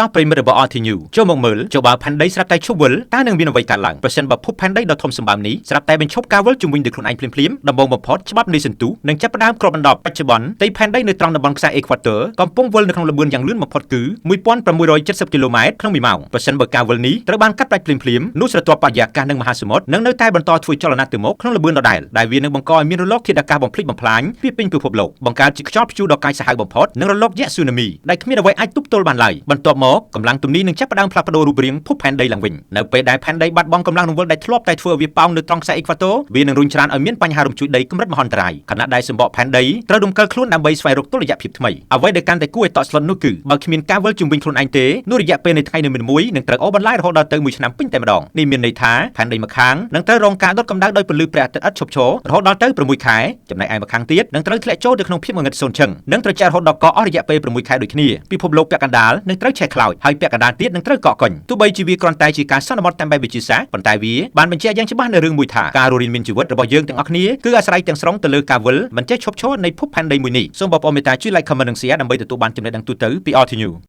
តប្រិមិត្តរបស់ RT News ចូលមកមើលចូលបើផែនដីស្រាប់តែឈប់វិលតើនឹងមានអ្វីកើតឡើងប្រសិនបើភពផែនដីដ៏ធំសម្បើមនេះស្រាប់តែបញ្ឈប់ការវិលជុំវិញដោយខ្លួនឯងភ្លាមៗដំបូងបំផុតច្បាប់នៃសន្ទុះនឹងចាប់ផ្ដើមគ្របដណ្ដប់បច្ចុប្បន្នទីផែនដីនៅត្រង់តំបន់ខ្សែអេក្វាទ័រកំពុងវិលនៅក្នុងល្បឿនយ៉ាងលឿនបំផុតគឺ1670គីឡូម៉ែត្រក្នុង1ម៉ោងប្រសិនបើការវិលនេះត្រូវបានកាត់ផ្តាច់ភ្លាមៗនោះស្រទាប់បរិយាកាសនិងមហាសមុទ្រនឹងនៅតែបន្តធ្វើចលនាទៅមុខក្នុងល្បឿនដដែលដែលវានឹងបង្កឲ្យមានរលកធាតុអាកាសបំផ្លិចបំផ្លាញពីពេញពិភពលោកបង្កើតជាខ្យល់ព្យុះដ៏កាចសាហាវបំផុតនិងរលកយក្សស៊ូណាមីដែលគ្មានអ្វីអាចទប់ទល់បានឡើយបន្ទាប់មកកម្លាំងទំនាញនឹងចាប់ផ្ដើមផ្លាស់ប្ដូររូបរាងភពផែនដីឡើងវិញនៅពេលដែលផែនដីបាត់បង់កម្លាំងរង្វិលដែលធ្លាប់តែធ្វើឲ្យវាប៉ោងនៅត្រង់ខ្សែអេក្វាទ័រវានឹងរុញច្រានឲ្យមានបញ្ហារំជួយដីកម្រិតមហន្តរាយខណៈដែលសម្បកផែនដីត្រូវរំកិលខ្លួនដើម្បីស្វែងរកតុល្យភាពថ្មីអ្វីដែលកាន់តែគួរឲ្យតក់ស្លុតនោះគឺបើគ្មានការវិលជុំវិញខ្លួនឯងទេនោះរយៈពេលនៃថ្ងៃនីមួយៗនឹងត្រូវអូសបន្លាយរហូតដល់ទៅ1ឆ្នាំពេញតែម្ដងនេះមានន័យថាផែនដីម្ខាងនឹងត្រូវរងការដុតកម្ដៅដោយពន្លឺព្រះអាទិត្យឥតឈប់ឈររហូតដល់ទៅ6ខែចំណែកឯម្ខាងទៀតនឹងត្រូវធ្លាក់ចូលទៅក្នុងភាពងងឹតសូន្យឈឹងនិងត្រូវចាក់រហូតដល់កកអស់រយៈពេល6ខែដូចគ្នាពិភពលោកពាក់កណ្ដាលនឹងត្រូវឆេះខ្លោចហើយពាក់កណ្ដាលទៀតនឹងត្រូវកកកុញទោះបីជាវាគ្រាន់តែជាការសន្មតតាមបែបវិទ្យាសាស្ត្រប៉ុន្តែវាបានបញ្ជាក់យ៉ាងច្បាស់នៅរឿងមួយថាការរស់រានមានជីវិតរបស់យើងទាំងអស់គ្នាគឺអាស្រ័យទាំងស្រុងទៅលើការវិលមិនចេះឈប់ឈរនៃភពផែនដីមួយនេះសូមបងប្អូនមេត្តាជួយ like comment និង share ដើម្បីទទួលបានចំណេះដឹងទូទៅពី RT News